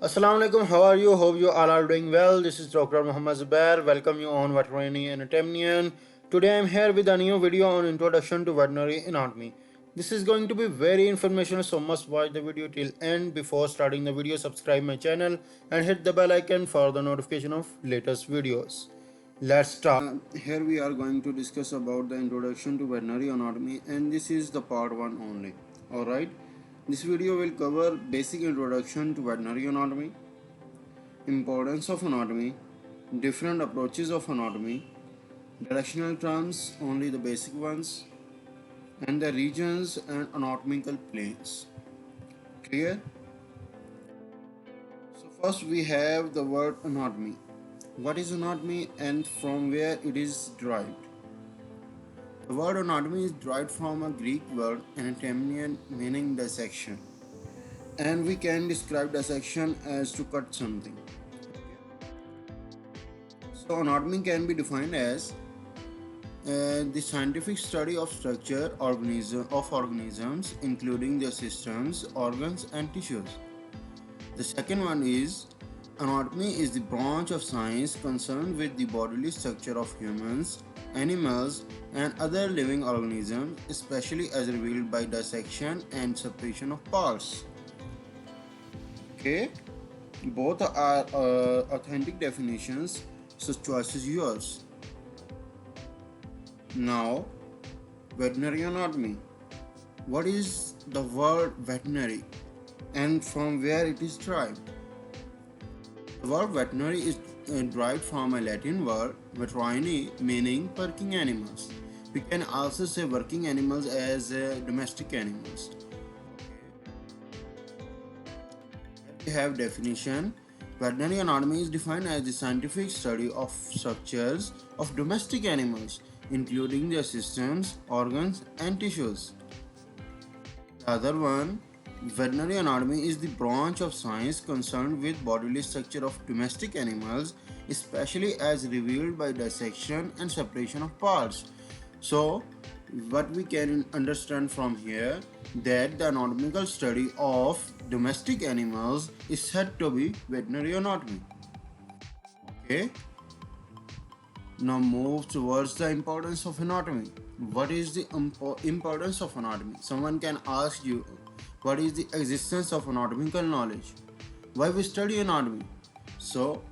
Assalamu alaikum, how are you? Hope you all are doing well. This is Dr. Muhammad Zubair. Welcome you on Veterinary Anatomy. Today I am here with a new video on Introduction to Veterinary Anatomy. This is going to be very informational, so must watch the video till end. Before starting the video, subscribe my channel and hit the bell icon for the notification of latest videos. Let's start. Here we are going to discuss about the Introduction to Veterinary Anatomy, and this is the part 1 only. Alright. This video will cover basic introduction to veterinary anatomy, importance of anatomy, different approaches of anatomy, directional terms, only the basic ones, and the regions and anatomical planes. Clear? So first we have the word anatomy. What is anatomy and from where it is derived? The word anatomy is derived from a Greek word anatomian meaning dissection, and we can describe dissection as to cut something. So anatomy can be defined as the scientific study of structure of organisms, including their systems, organs, and tissues. The second one is anatomy is the branch of science concerned with the bodily structure of humans, animals, and other living organisms, especially as revealed by dissection and separation of parts. Okay, both are authentic definitions, so choice is yours. Now, veterinary anatomy. What is the word veterinary and from where it is derived? The word veterinary is derived from a Latin word veterinary meaning working animals. We can also say working animals as domestic animals. We have definition. Veterinary anatomy is defined as the scientific study of structures of domestic animals, including their systems, organs, and tissues. The other one, veterinary anatomy is the branch of science concerned with bodily structure of domestic animals, especially as revealed by dissection and separation of parts. So, what we can understand from here that the anatomical study of domestic animals is said to be veterinary anatomy. Okay. Now move towards the importance of anatomy. What is the importance of anatomy? Someone can ask you, what is the existence of anatomical knowledge? Why we study anatomy? So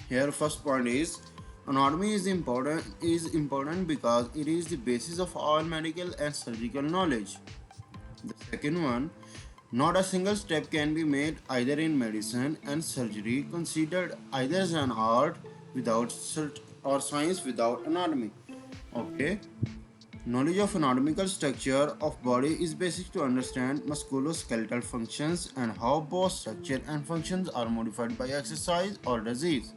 here first point is anatomy is important because it is the basis of all medical and surgical knowledge. The second one, not a single step can be made either in medicine and surgery considered either as an art without or science without anatomy. Okay. Knowledge of anatomical structure of body is basic to understand musculoskeletal functions and how both structure and functions are modified by exercise or disease.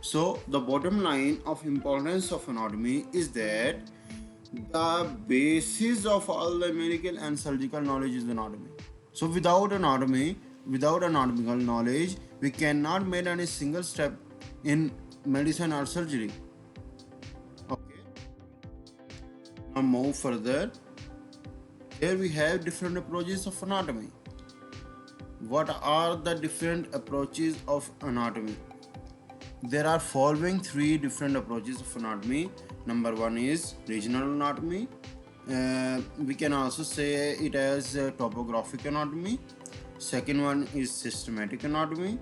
So the bottom line of importance of anatomy is that the basis of all the medical and surgical knowledge is anatomy. So without anatomical knowledge, we cannot make any single step in medicine or surgery. Okay. Now move further. Here we have different approaches of anatomy. What are the different approaches of anatomy? There are following three different approaches of anatomy. Number one is regional anatomy. We can also say it as topographic anatomy. Second one is systematic anatomy.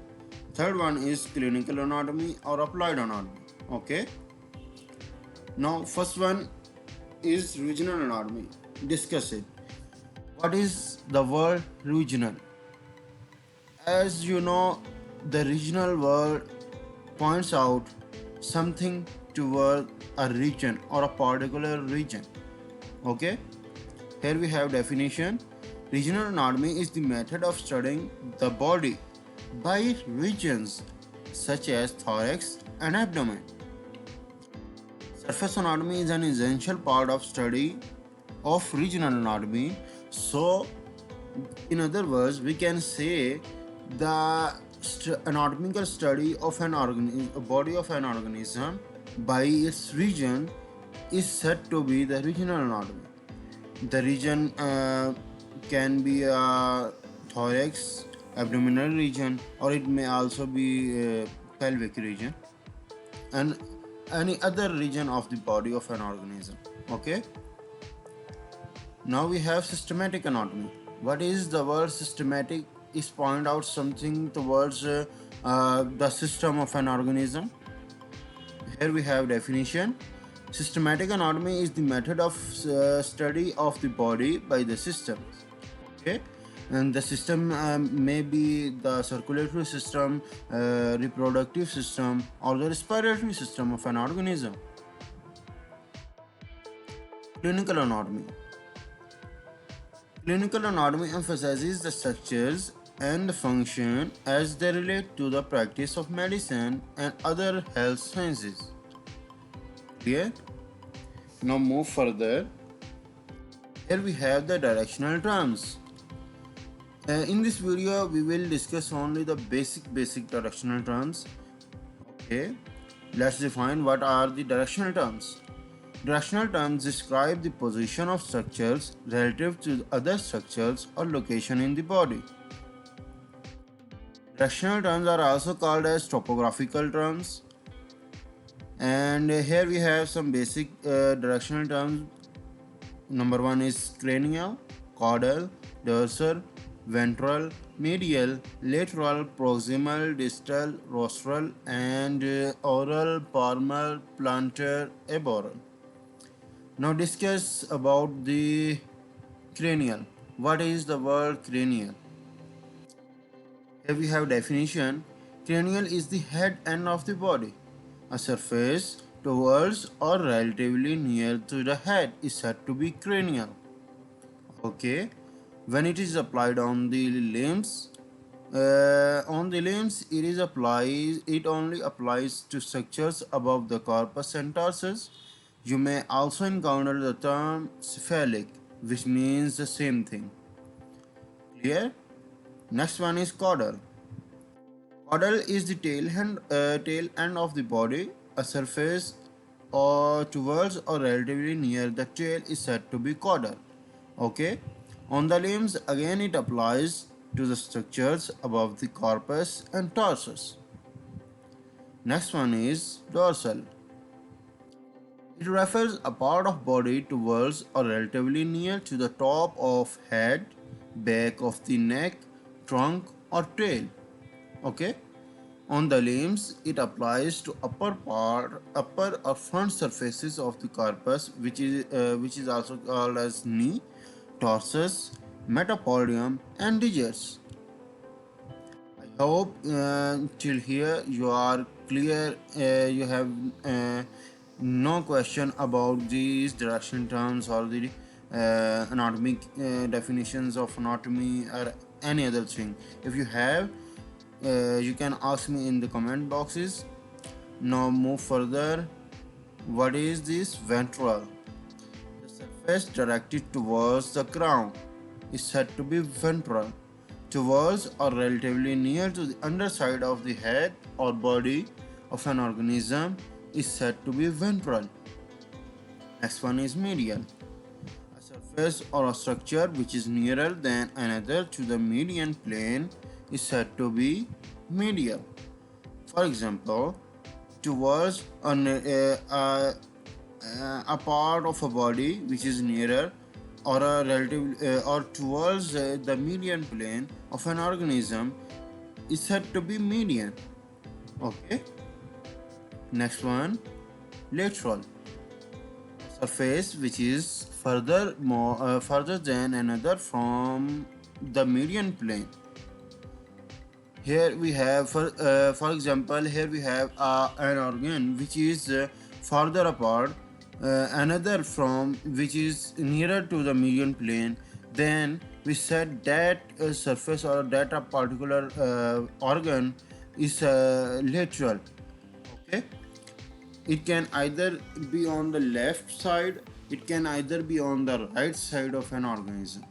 Third one is clinical anatomy or applied anatomy. Okay. Now first one is regional anatomy. Discuss it. What is the word regional? As you know, the regional word points out something toward a region or a particular region. Okay, here we have definition. Regional anatomy is the method of studying the body by regions such as thorax and abdomen. Surface anatomy is an essential part of study of regional anatomy. So, in other words, we can say the anatomical study of a body of an organism by its region is said to be the regional anatomy. The region can be thorax, abdominal region, or it may also be pelvic region, and any other region of the body of an organism. Okay. Now we have systematic anatomy. What is the word systematic? Is point out something towards the system of an organism. Here we have definition. Systematic anatomy is the method of study of the body by the systems. Okay, and the system may be the circulatory system, reproductive system, or the respiratory system of an organism. Clinical anatomy. Clinical anatomy emphasizes the structures and function as they relate to the practice of medicine and other health sciences. Clear? Now move further. Here we have the directional terms. In this video, we will discuss only the basic directional terms. Okay, let's define what are the directional terms. Directional terms describe the position of structures relative to other structures or location in the body. Directional terms are also called as topographical terms. And here we have some basic directional terms. Number one is cranial, caudal, dorsal, ventral, medial, lateral, proximal, distal, rostral, and oral, palmar, plantar, aboral. Now discuss about the cranial. What is the word cranial? Here we have definition. Cranial is the head end of the body. A surface towards or relatively near to the head is said to be cranial. Okay. When it is applied on the limbs, it only applies to structures above the corpus and tarsus. You may also encounter the term cephalic, which means the same thing. Clear? Next one is caudal. Caudal is the tail end of the body. A surface or towards or relatively near the tail is said to be caudal. Okay. On the limbs, again it applies to the structures above the corpus and tarsus. Next one is dorsal. It refers a part of body towards or relatively near to the top of head, back of the neck, trunk or tail. Okay. On the limbs, it applies to upper or front surfaces of the corpus, which is also called as knee, torsus, metapodium, and digits. I hope till here you are clear. You have no question about these direction terms or the anatomic definitions of anatomy or any other thing. If you have, you can ask me in the comment boxes. Now move further. What is this ventral? The surface directed towards the crown is said to be ventral. Towards or relatively near to the underside of the head or body of an organism is said to be ventral. Next one is medial. A surface or a structure which is nearer than another to the median plane is said to be medial. For example, towards a part of a body which is nearer or a relative or towards the median plane of an organism is said to be median. Okay. Next one, lateral. Surface which is further than another from the median plane. Here we have, for example, here we have an organ which is farther apart, another from which is nearer to the median plane. Then we said that surface or that a particular organ is lateral. Okay, it can either be on the left side, it can either be on the right side of an organism.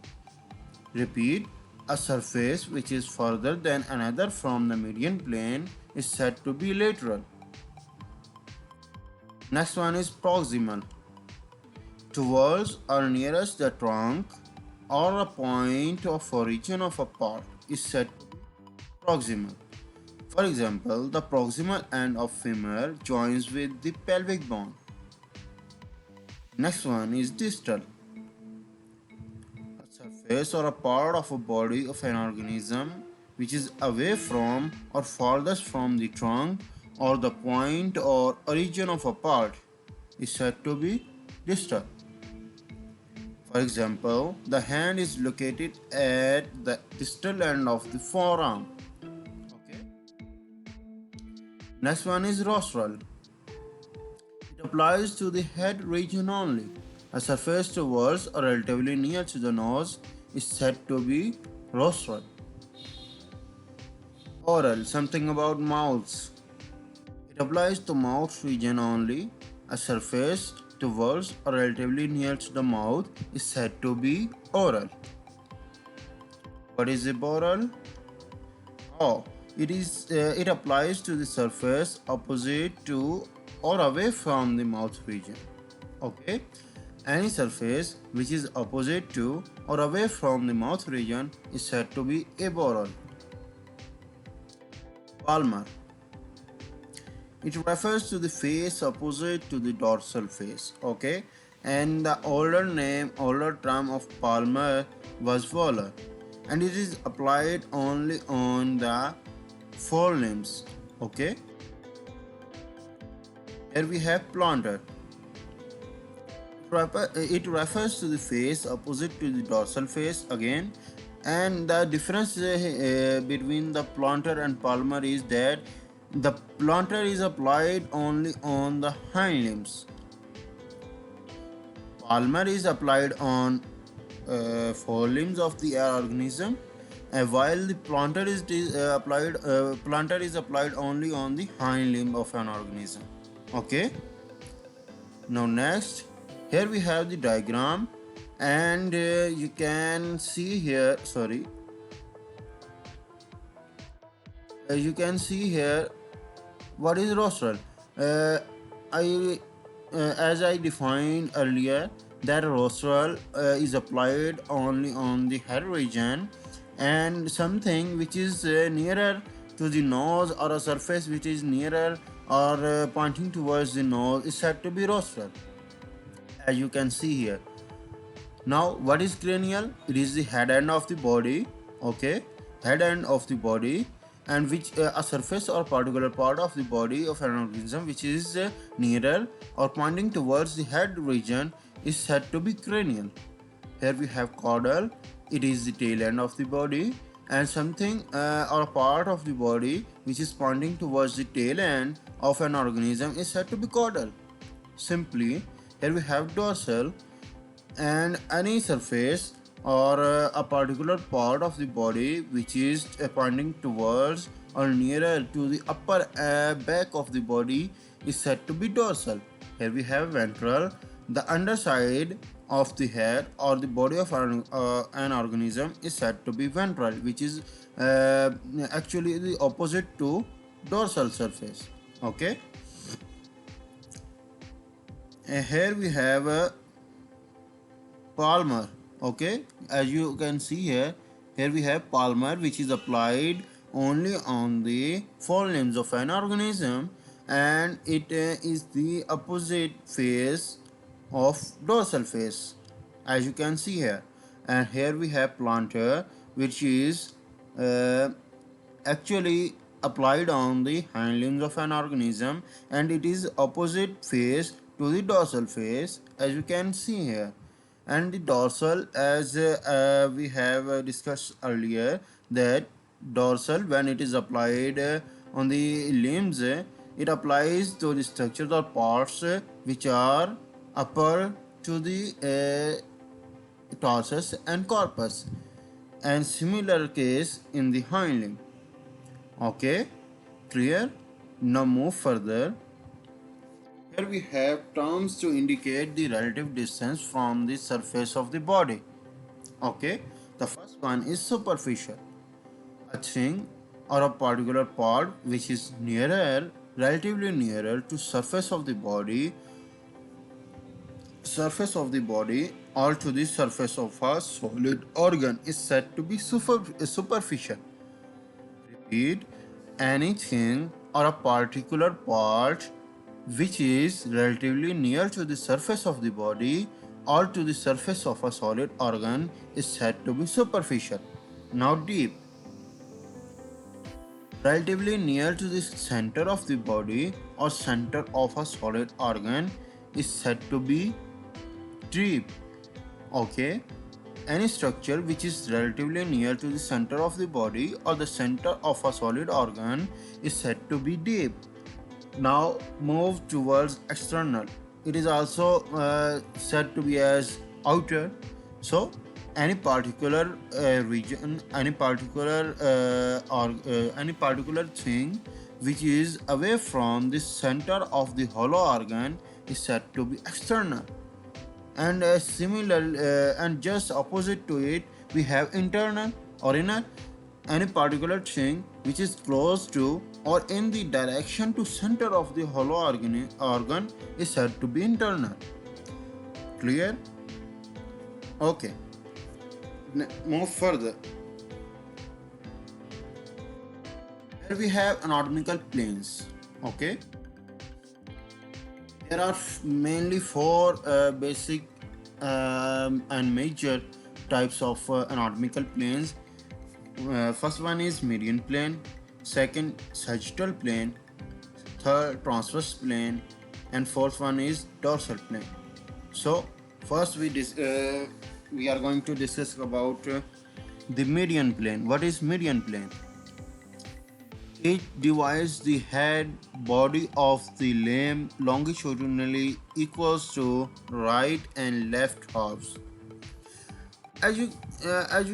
Repeat. A surface which is further than another from the median plane is said to be lateral. Next one is proximal. Towards or nearest the trunk or a point of origin of a part is said to be Proximal. For example, the proximal end of femur joins with the pelvic bone. Next one is distal. A surface or a part of a body of an organism which is away from or farthest from the trunk or the point or origin of a part is said to be distal. For example, the hand is located at the distal end of the forearm. Okay. Next one is rostral. It applies to the head region only. A surface towards or relatively near to the nose is said to be rostral. Oral, something about mouths. It applies to mouth region only. A surface towards or relatively near to the mouth is said to be oral. What is a boral? Oh, it applies to the surface opposite to or away from the mouth region. Okay, any surface which is opposite to or away from the mouth region is said to be aboral. Palmar. It refers to the face opposite to the dorsal face. Okay, and the older term of palmar was volar, and it is applied only on the forelimbs. Okay, here we have plantar. It refers to the face opposite to the dorsal face again, and the difference between the plantar and palmar is that the plantar is applied only on the hind limbs. Palmar is applied on forelimbs of the organism, while the plantar is applied only on the hind limb of an organism. Okay. Now next, here we have the diagram, and you can see here. Sorry, you can see here what is rostral. I as I defined earlier, that rostral is applied only on the head region, and something which is nearer to the nose or a surface which is nearer or pointing towards the nose is said to be rostral, as you can see here. Now, what is cranial? It is the head end of the body, okay, head end of the body, and which a surface or particular part of the body of an organism which is nearer or pointing towards the head region is said to be cranial. Here we have caudal. It is the tail end of the body, and something or a part of the body which is pointing towards the tail end of an organism is said to be caudal. Simply, here we have dorsal, and any surface or a particular part of the body which is pointing towards or nearer to the upper back of the body is said to be dorsal. Here we have ventral. The underside of the head or the body of an organism is said to be ventral, which is actually the opposite to dorsal surface. Okay. Here we have a palmar. Okay, as you can see here we have palmar, which is applied only on the forelimbs of an organism, and it is the opposite face of dorsal face, as you can see here. And here we have plantar, which is actually applied on the hind limbs of an organism, and it is opposite face to the dorsal face, as you can see here. And the dorsal, as we have discussed earlier, that dorsal, when it is applied on the limbs, it applies to the structures or parts which are upper to the tarsus and corpus, and similar case in the hind limb. Okay, clear? Now move further. Here we have terms to indicate the relative distance from the surface of the body. Okay, the first one is superficial. A thing or a particular part which is relatively nearer to surface of the body or to the surface of a solid organ is said to be superficial. read anything or a particular part which is relatively near to the surface of the body or to the surface of a solid organ is said to be superficial. Now, deep, relatively near to the center of the body or center of a solid organ is said to be deep. Okay, any structure which is relatively near to the center of the body or the center of a solid organ is said to be deep. Now move towards external. It is also said to be as outer. So any particular region, any particular thing which is away from the center of the hollow organ is said to be external. And similar and just opposite to it, we have internal or inner. Any particular thing which is close to or in the direction to center of the hollow organ is said to be internal. Clear? Okay. Move further. Here we have anatomical planes. Okay. There are mainly four basic and major types of anatomical planes. First one is median plane, second sagittal plane, third transverse plane, and fourth one is dorsal plane. So first we are going to discuss about the median plane. What is median plane? It divides the head body of the limb longitudinally equals to right and left halves. As you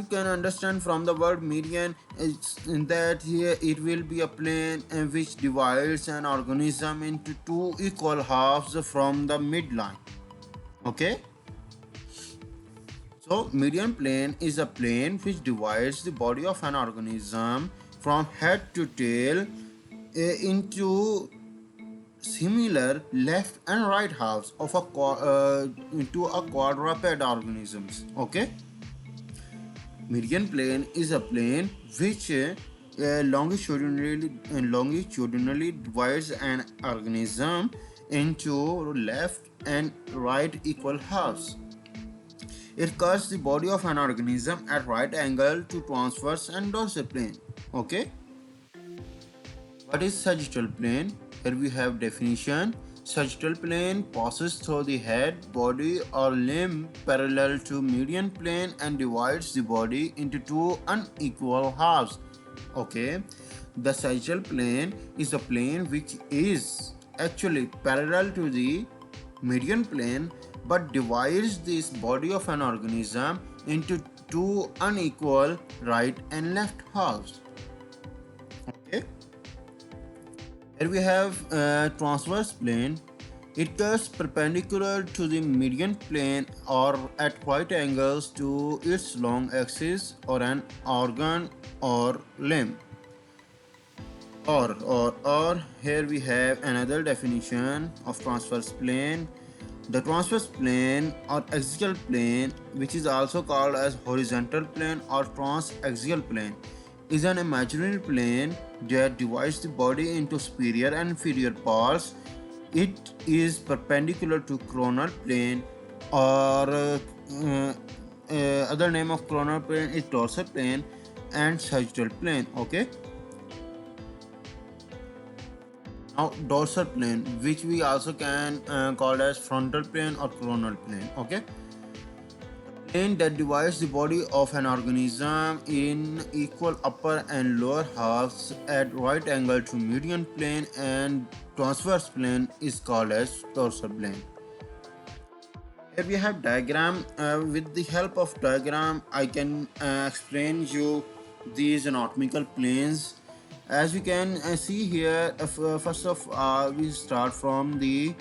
can understand from the word median, it's that here it will be a plane which divides an organism into two equal halves from the midline. Okay. So median plane is a plane which divides the body of an organism from head to tail into similar left and right halves of into a quadruped organisms. Okay. Median plane is a plane which longitudinally divides an organism into left and right equal halves. It cuts the body of an organism at right angle to transverse and dorsal plane. Okay. What is sagittal plane? Here we have definition. Sagittal plane passes through the head, body or limb parallel to median plane and divides the body into two unequal halves. Okay. The sagittal plane is a plane which is actually parallel to the median plane but divides this body of an organism into two unequal right and left halves. Okay. Here we have transverse plane. It cuts perpendicular to the median plane or at right angles to its long axis or an organ or limb. Or here we have another definition of transverse plane. The transverse plane or axial plane, which is also called as horizontal plane or transaxial plane, is an imaginary plane that divides the body into superior and inferior parts. It is perpendicular to coronal plane or other name of coronal plane is dorsal plane and sagittal plane. Okay. Now dorsal plane, which we also can call as frontal plane or coronal plane. Okay. Plane that divides the body of an organism in equal upper and lower halves at right angle to median plane and transverse plane is called as dorsal plane. Here we have diagram. With the help of diagram, I can explain you these anatomical planes. As you can see here, first of all, we start from the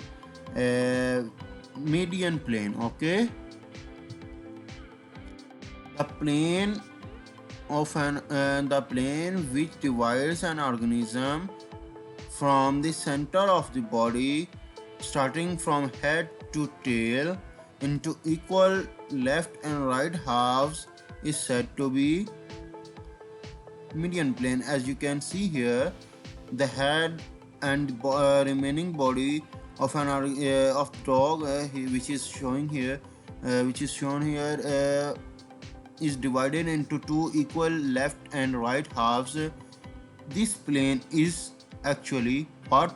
median plane. Okay. The plane which divides an organism from the center of the body starting from head to tail into equal left and right halves is said to be median plane. As you can see here, the head and remaining body of an of dog, which is showing here, which is shown here, is divided into two equal left and right halves. This plane is actually what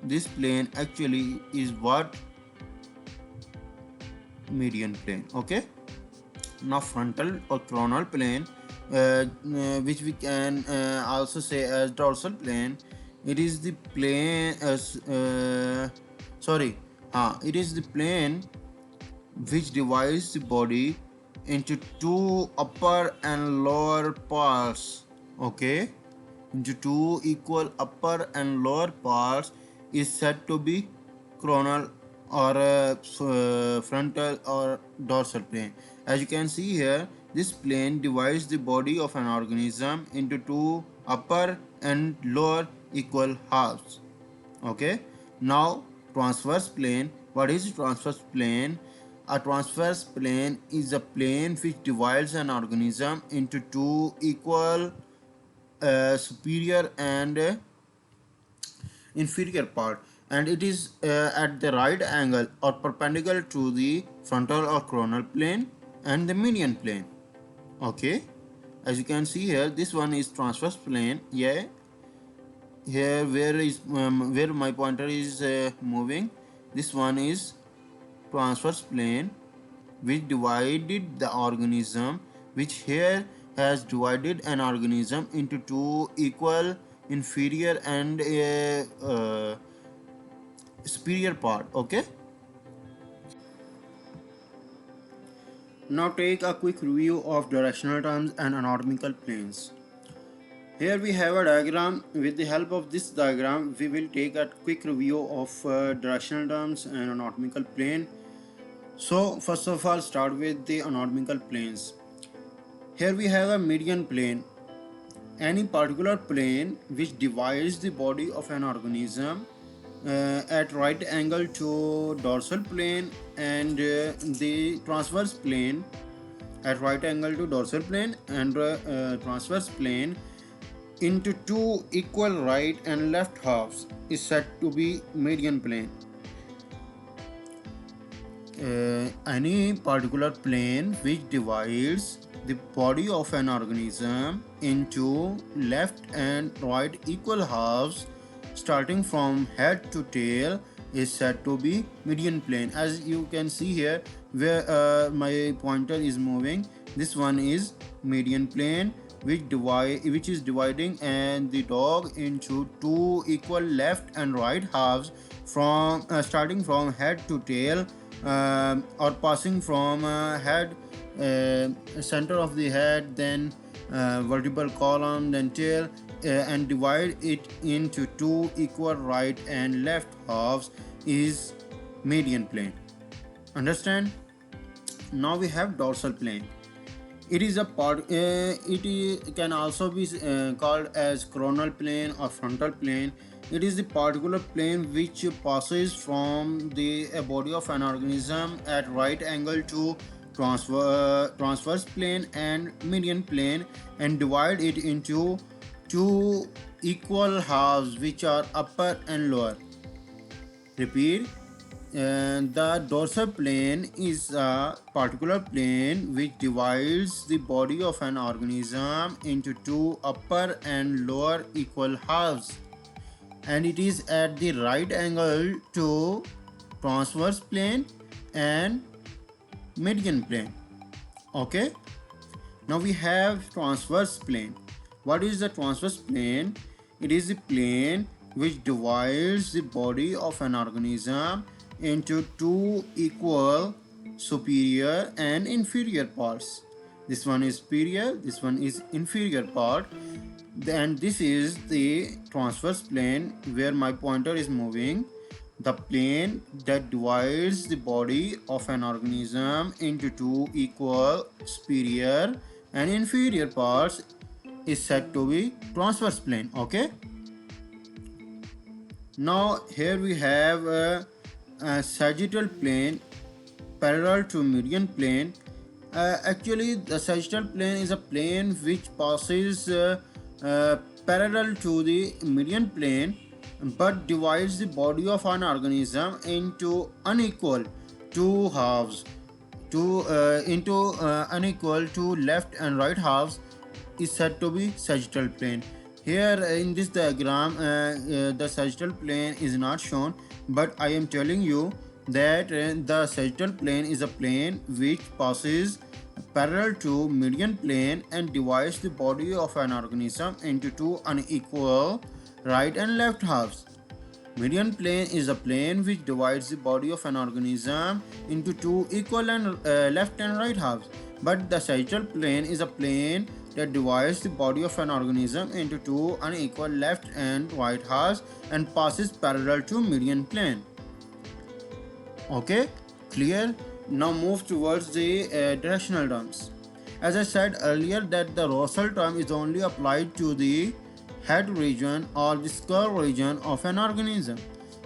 this plane actually is what median plane. Okay. Now frontal or coronal plane, which we can also say as dorsal plane. It is the plane as sorry it is the plane which divides the body into two upper and lower parts. Okay, into two equal upper and lower parts is said to be coronal or frontal or dorsal plane. As you can see here, this plane divides the body of an organism into two upper and lower equal halves. Okay. Now transverse plane. What is transverse plane? A transverse plane is a plane which divides an organism into two equal superior and inferior part, and it is at the right angle or perpendicular to the frontal or coronal plane and the median plane. Okay, as you can see here, this one is transverse plane. Yeah, here where my pointer is moving, this one is transverse plane which divided the organism, which here has divided an organism into two equal inferior and superior part. Okay, now take a quick review of directional terms and anatomical planes. Here we have a diagram. With the help of this diagram, we will take a quick review of directional terms and anatomical plane. So first of all, start with the anatomical planes. Here we have a median plane. Any particular plane which divides the body of an organism at right angle to dorsal plane, and the transverse plane at right angle to dorsal plane and transverse plane into two equal right and left halves is said to be median plane. Any particular plane which divides the body of an organism into left and right equal halves starting from head to tail is said to be median plane. As you can see here, where my pointer is moving, this one is median plane which is dividing and the dog into two equal left and right halves from starting from head to tail, or passing from head, center of the head, then vertebral column, then tail, and divide it into two equal right and left halves is median plane. Understand? Now we have dorsal plane. It is a part. Can also be called as coronal plane or frontal plane. It is the particular plane which passes from the body of an organism at right angle to transverse plane and median plane, and divide it into two equal halves which are upper and lower. Repeat. And the dorsal plane is a particular plane which divides the body of an organism into two upper and lower equal halves, and it is at the right angle to transverse plane and median plane. Okay, now we have transverse plane. What is the transverse plane? It is the plane which divides the body of an organism into two equal superior and inferior parts. This one is superior, this one is inferior part. And this is the transverse plane where my pointer is moving. The plane that divides the body of an organism into two equal superior and inferior parts is said to be transverse plane. Okay. Now here we have a sagittal plane parallel to median plane. Actually, the sagittal plane is a plane which passes parallel to the median plane but divides the body of an organism into unequal two halves to into unequal to left and right halves is said to be sagittal plane. Here in this diagram, the sagittal plane is not shown, but I am telling you that the sagittal plane is a plane which passes parallel to median plane and divides the body of an organism into two unequal right and left halves. Median plane is a plane which divides the body of an organism into two equal and left and right halves. But the sagittal plane is a plane that divides the body of an organism into two unequal left and right halves and passes parallel to median plane. Okay, clear? Now move towards the directional terms. As I said earlier that the Russell term is only applied to the head region or the skull region of an organism.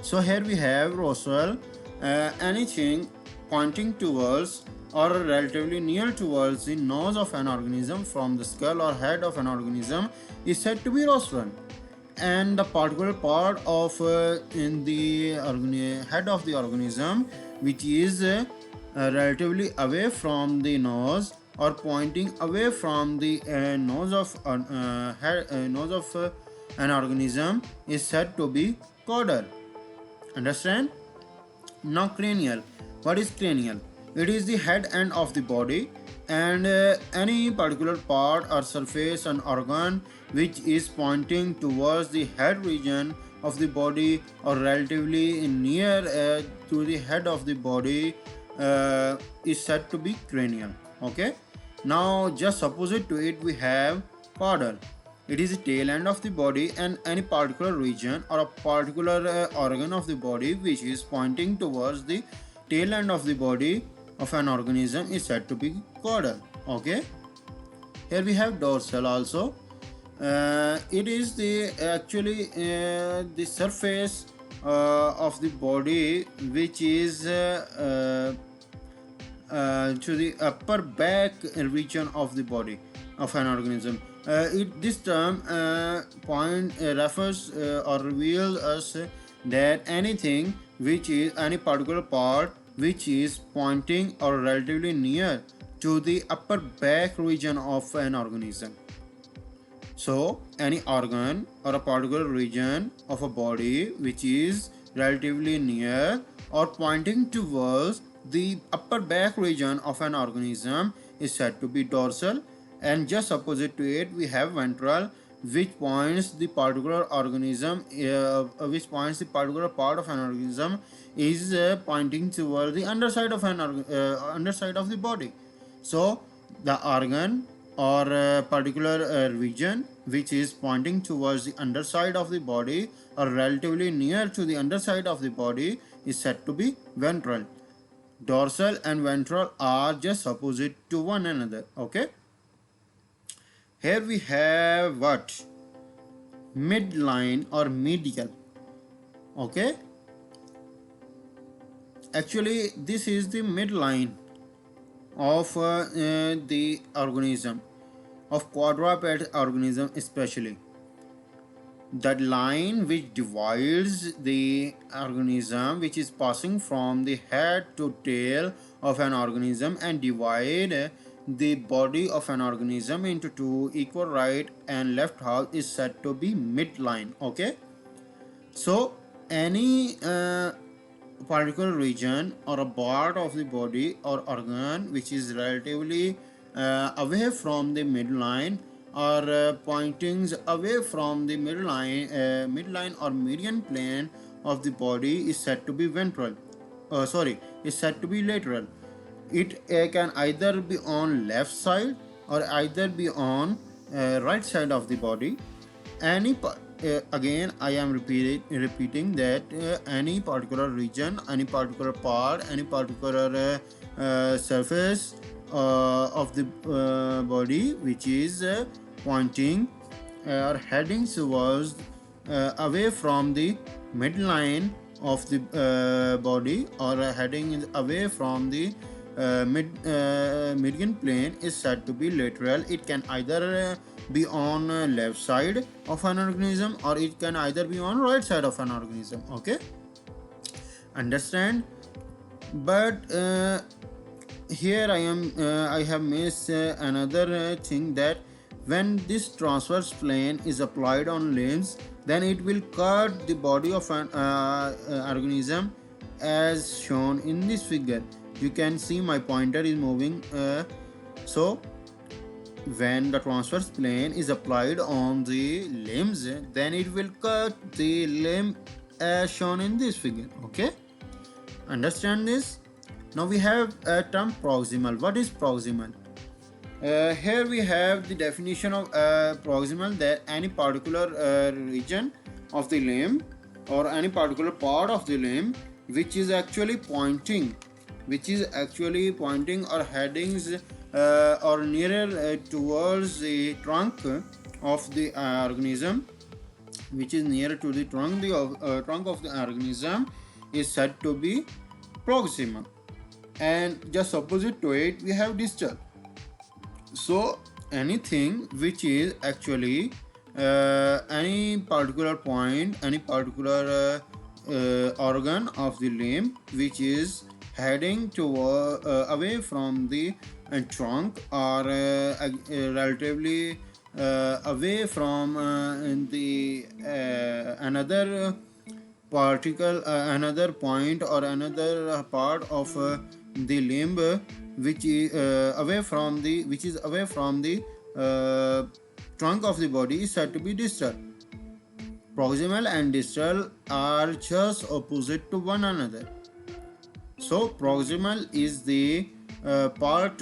So here we have Russell, anything pointing towards or relatively near towards the nose of an organism from the skull or head of an organism is said to be rostral, and the particular part of in the head of the organism which is relatively away from the nose or pointing away from the nose of an organism is said to be caudal. Understand? Now cranial. What is cranial? It is the head end of the body, and any particular part or surface and organ which is pointing towards the head region of the body or relatively near to the head of the body is said to be cranial. Okay. Now just opposite to it we have caudal. It is the tail end of the body, and any particular region or a particular organ of the body which is pointing towards the tail end of the body of an organism is said to be caudal. Okay. Here we have dorsal also. It is the actually the surface of the body which is to the upper back region of the body of an organism. This term refers or reveals us that anything which is any particular part which is pointing or relatively near to the upper back region of an organism. So, any organ or a particular region of a body which is relatively near or pointing towards the upper back region of an organism is said to be dorsal, and just opposite to it we have ventral, which points the particular organism which points the particular part of an organism is pointing towards the underside of an underside of the body. So the organ or particular region which is pointing towards the underside of the body or relatively near to the underside of the body is said to be ventral. Dorsal and ventral are just opposite to one another. Okay. Here we have what? Midline or medial. Okay. Actually, this is the midline of the organism, of quadruped organism especially. That line which divides the organism which is passing from the head to tail of an organism and divide the body of an organism into two equal right and left halves is said to be midline. Okay. So any particular region or a part of the body or organ which is relatively away from the midline or pointing away from the midline or median plane of the body is said to be ventral. Is said to be lateral. It can either be on left side or either be on right side of the body. Again I am repeating that any particular region, any particular part, any particular surface of the body which is pointing or heading towards away from the midline of the body or heading away from the median plane is said to be lateral. It can either be on left side of an organism, or it can either be on right side of an organism. Okay, understand? But here I have missed another thing, that when this transverse plane is applied on limbs, then it will cut the body of an organism as shown in this figure. You can see my pointer is moving. So when the transverse plane is applied on the limbs, then it will cut the limb as shown in this figure. Okay, understand this? Now we have a term proximal. What is proximal? Here we have the definition of proximal, that any particular region of the limb or any particular part of the limb which is actually pointing or heading or nearer towards the trunk of the organism, which is nearer to the trunk of the organism, is said to be proximal. And just opposite to it we have distal. So anything which is actually any particular point, any particular organ of the limb which is heading toward away from the trunk, or relatively away from the another particle, another point or another part of the limb which is away from the trunk of the body, is said to be distal. Proximal and distal are just opposite to one another. So proximal is the part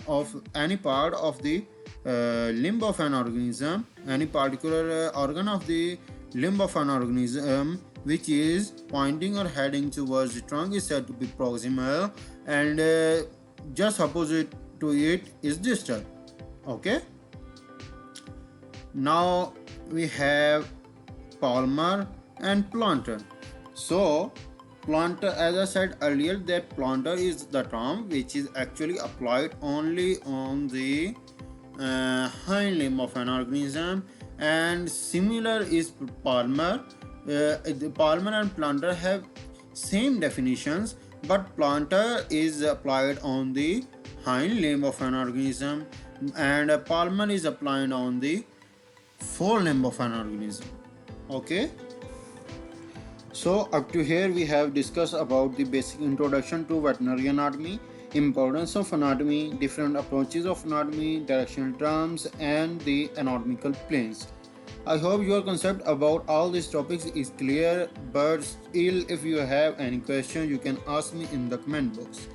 of any part of the limb of an organism, any particular organ of the limb of an organism which is pointing or heading towards the trunk, is said to be proximal, and just opposite to it is distal. Okay, now we have palmar and plantar. So plantar, as I said earlier, that plantar is the term which is actually applied only on the hind limb of an organism, and similar is palmar. The palmar and plantar have same definitions, but plantar is applied on the hind limb of an organism, and palmar is applied on the forelimb of an organism. Okay, so up to here we have discussed about the basic introduction to veterinary anatomy, importance of anatomy, different approaches of anatomy, directional terms, and the anatomical planes. I hope your concept about all these topics is clear, but still if you have any question you can ask me in the comment box.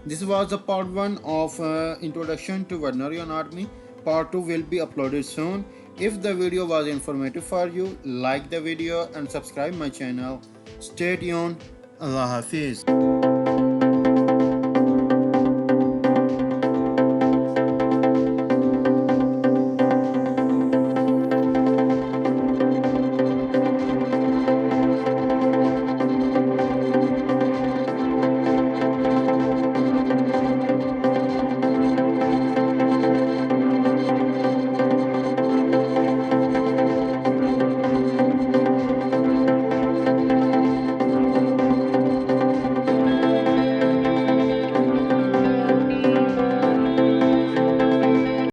This was the part 1 of introduction to veterinary anatomy. Part 2 will be uploaded soon. If the video was informative for you, like the video and subscribe my channel. Stay tuned. Allah Hafiz.